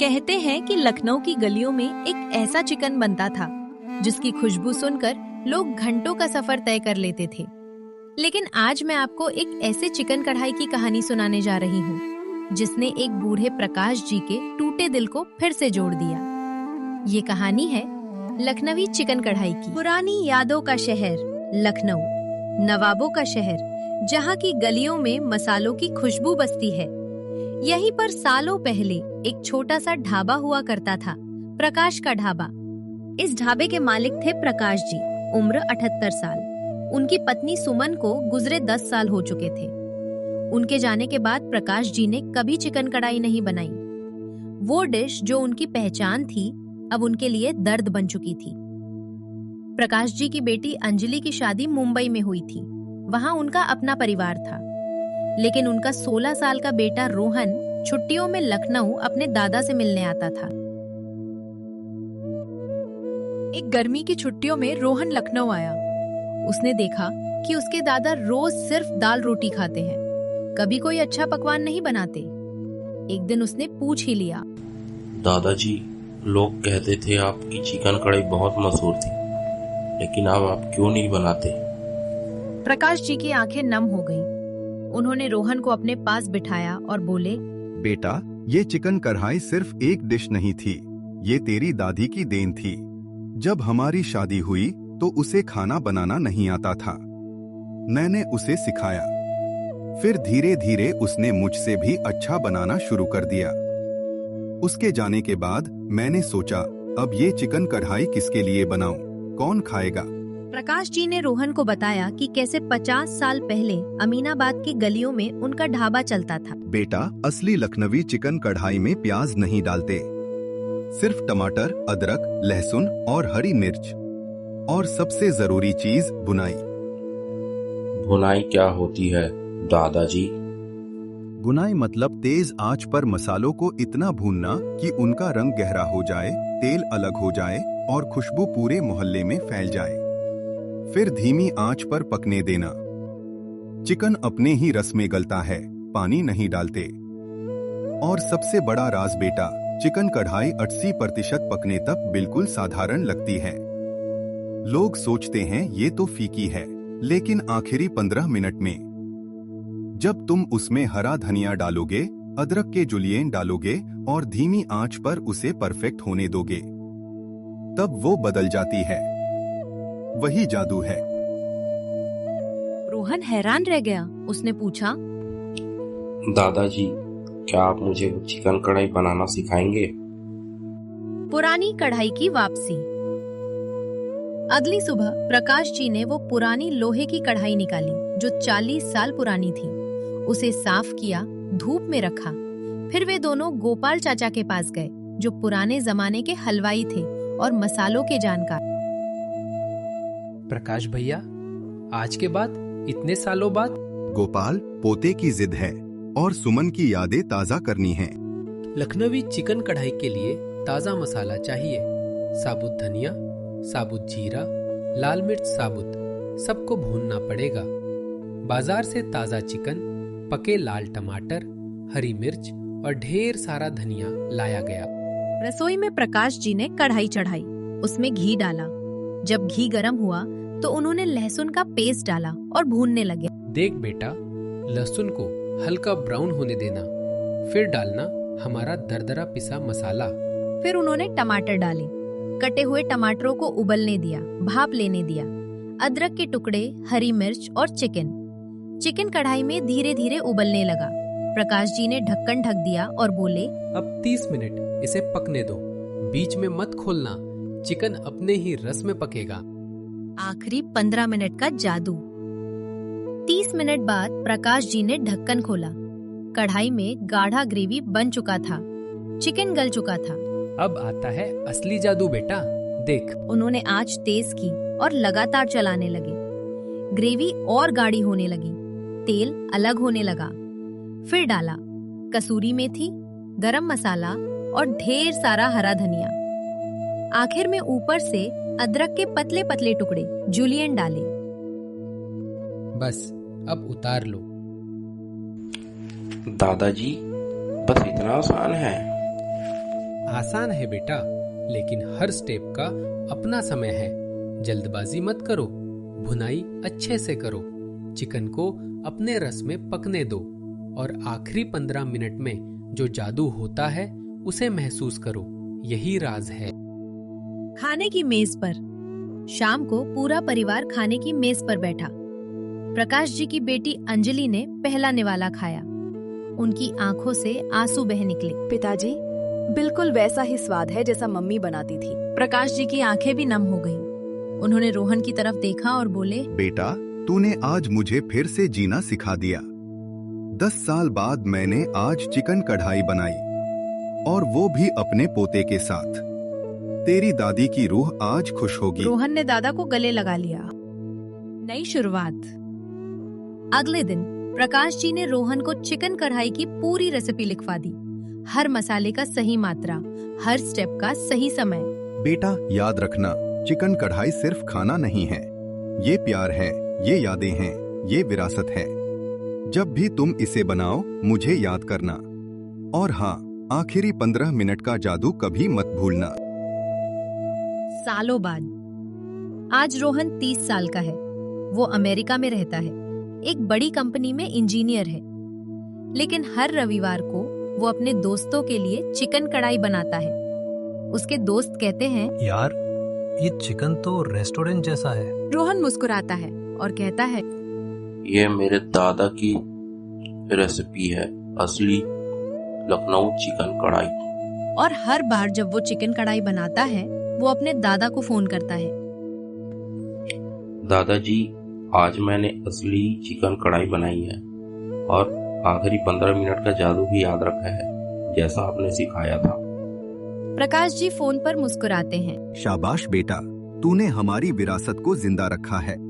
कहते हैं कि लखनऊ की गलियों में एक ऐसा चिकन बनता था जिसकी खुशबू सुनकर लोग घंटों का सफर तय कर लेते थे। लेकिन आज मैं आपको एक ऐसे चिकन कढ़ाई की कहानी सुनाने जा रही हूँ जिसने एक बूढ़े प्रकाश जी के टूटे दिल को फिर से जोड़ दिया। ये कहानी है लखनवी चिकन कढ़ाई की। पुरानी यादों का शहर लखनऊ, नवाबों का शहर, जहाँ की गलियों में मसालों की खुशबू बसती है। यहीं पर सालों पहले एक छोटा सा ढाबा हुआ करता था, प्रकाश का ढाबा। इस ढाबे के मालिक थे प्रकाश जी, उम्र 78 साल। उनकी पत्नी सुमन को गुजरे 10 साल हो चुके थे। उनके जाने के बाद प्रकाश जी ने कभी चिकन कढ़ाई नहीं बनाई। वो डिश जो उनकी पहचान थी, अब उनके लिए दर्द बन चुकी थी। प्रकाश जी की बेटी अंजलि की शादी मुंबई में हुई थी। वहां उनका अपना परिवार था, लेकिन उनका 16 साल का बेटा रोहन छुट्टियों में लखनऊ अपने दादा से मिलने आता था। एक गर्मी की छुट्टियों में रोहन लखनऊ आया। उसने देखा कि उसके दादा रोज सिर्फ दाल रोटी खाते हैं, कभी कोई अच्छा पकवान नहीं बनाते। एक दिन उसने पूछ ही लिया, दादाजी, लोग कहते थे आपकी चिकन कढ़ाई बहुत मशहूर थी, लेकिन अब आप क्यों नहीं बनाते? प्रकाश जी की आंखें नम हो गईं। उन्होंने रोहन को अपने पास बिठाया और बोले, बेटा, ये चिकन कढ़ाई सिर्फ एक डिश नहीं थी, ये तेरी दादी की देन थी। जब हमारी शादी हुई तो उसे खाना बनाना नहीं आता था। मैंने उसे सिखाया, फिर धीरे धीरे उसने मुझसे भी अच्छा बनाना शुरू कर दिया। उसके जाने के बाद मैंने सोचा, अब ये चिकन कढ़ाई किसके लिए बनाऊं, कौन खाएगा? प्रकाश जी ने रोहन को बताया कि कैसे 50 साल पहले अमीनाबाद की गलियों में उनका ढाबा चलता था। बेटा, असली लखनवी चिकन कढ़ाई में प्याज नहीं डालते, सिर्फ टमाटर, अदरक, लहसुन और हरी मिर्च, और सबसे जरूरी चीज बुनाई। भुनाई क्या होती है दादाजी? बुनाई मतलब तेज आंच पर मसालों को इतना भूनना कि उनका रंग गहरा हो जाए, तेल अलग हो जाए और खुशबू पूरे मोहल्ले में फैल जाए। फिर धीमी आंच पर पकने देना। चिकन अपने ही रस में गलता है, पानी नहीं डालते। और सबसे बड़ा राज बेटा, चिकन कढ़ाई 80% पकने तक बिल्कुल साधारण लगती है। लोग सोचते हैं ये तो फीकी है, लेकिन आखिरी 15 मिनट में जब तुम उसमें हरा धनिया डालोगे, अदरक के जुलियन डालोगे और धीमी आंच पर उसे परफेक्ट होने दोगे, तब वो बदल जाती है। वही जादू है। रोहन हैरान रह गया। उसने पूछा, दादाजी, क्या आप मुझे चिकन कढ़ाई बनाना सिखाएंगे? पुरानी कढ़ाई की वापसी। अगली सुबह प्रकाश जी ने वो पुरानी लोहे की कढ़ाई निकाली जो 40 साल पुरानी थी। उसे साफ किया, धूप में रखा। फिर वे दोनों गोपाल चाचा के पास गए, जो पुराने जमाने के हलवाई थे और मसालों के जानकार। प्रकाश भैया, आज के बाद, इतने सालों बाद? गोपाल, पोते की जिद है और सुमन की यादें ताजा करनी है। लखनवी चिकन कढ़ाई के लिए ताजा मसाला चाहिए। साबुत धनिया, साबुत जीरा, लाल मिर्च साबुत, सबको भूनना पड़ेगा। बाजार से ताजा चिकन, पके लाल टमाटर, हरी मिर्च और ढेर सारा धनिया लाया गया। रसोई में प्रकाश जी ने कढ़ाई चढ़ाई, उसमें घी डाला। जब घी गर्म हुआ तो उन्होंने लहसुन का पेस्ट डाला और भूनने लगे। देख बेटा, लहसुन को हल्का ब्राउन होने देना, फिर डालना हमारा दरदरा पिसा मसाला। फिर उन्होंने टमाटर डाले। कटे हुए टमाटरों को उबलने दिया, भाप लेने दिया। अदरक के टुकड़े, हरी मिर्च और चिकन कढ़ाई में धीरे धीरे उबलने लगा। प्रकाश जी ने ढक्कन ढक दिया और बोले, अब 30 मिनट इसे पकने दो, बीच में मत खोलना, चिकन अपने ही रस में पकेगा। आखिरी 15 मिनट का जादू। 30 मिनट बाद प्रकाश जी ने ढक्कन खोला। कढ़ाई में गाढ़ा ग्रेवी बन चुका था, चिकन गल चुका था। अब आता है असली जादू बेटा, देख। उन्होंने आंच तेज की और लगातार चलाने लगे। ग्रेवी और गाढ़ी होने लगी, तेल अलग होने लगा। फिर डाला कसूरी मेथी, गरम मसाला और ढेर सारा हरा धनिया। आखिर में ऊपर से अदरक के पतले पतले टुकड़े, जुलियन डाले। बस अब उतार लो। दादाजी, बस इतना आसान है? आसान है बेटा, लेकिन हर स्टेप का अपना समय है। जल्दबाजी मत करो, भुनाई अच्छे से करो, चिकन को अपने रस में पकने दो और आखिरी 15 मिनट में जो जादू होता है उसे महसूस करो। यही राज है। खाने की मेज पर शाम को पूरा परिवार खाने की मेज पर बैठा। प्रकाश जी की बेटी अंजलि ने पहला निवाला खाया। उनकी आंखों से आंसू बह निकले। पिताजी, बिल्कुल वैसा ही स्वाद है जैसा मम्मी बनाती थी। प्रकाश जी की आंखें भी नम हो गईं। उन्होंने रोहन की तरफ देखा और बोले, बेटा, तूने आज मुझे फिर से जीना सिखा दिया। 10 साल बाद मैंने आज चिकन कढ़ाई बनाई, और वो भी अपने पोते के साथ। तेरी दादी की रूह आज खुश होगी। रोहन ने दादा को गले लगा लिया। नई शुरुआत। अगले दिन प्रकाश जी ने रोहन को चिकन कढ़ाई की पूरी रेसिपी लिखवा दी। हर मसाले का सही मात्रा, हर स्टेप का सही समय। बेटा, याद रखना, चिकन कढ़ाई सिर्फ खाना नहीं है, ये प्यार है, ये यादें हैं, ये विरासत है। जब भी तुम इसे बनाओ मुझे याद करना। और हाँ, आखिरी 15 मिनट का जादू कभी मत भूलना। सालों बाद आज रोहन 30 साल का है। वो अमेरिका में रहता है, एक बड़ी कंपनी में इंजीनियर है। लेकिन हर रविवार को वो अपने दोस्तों के लिए चिकन कढ़ाई बनाता है। उसके दोस्त कहते हैं, यार, ये चिकन तो रेस्टोरेंट जैसा है। रोहन मुस्कुराता है और कहता है, ये मेरे दादा की रेसिपी है, असली लखनऊ चिकन कढ़ाई। और हर बार जब वो चिकन कढ़ाई बनाता है वो अपने दादा को फोन करता है। दादाजी, आज मैंने असली चिकन कढ़ाई बनाई है और आखिरी 15 मिनट का जादू भी याद रखा है, जैसा आपने सिखाया था। प्रकाश जी फोन पर मुस्कुराते हैं। शाबाश बेटा, तूने हमारी विरासत को जिंदा रखा है।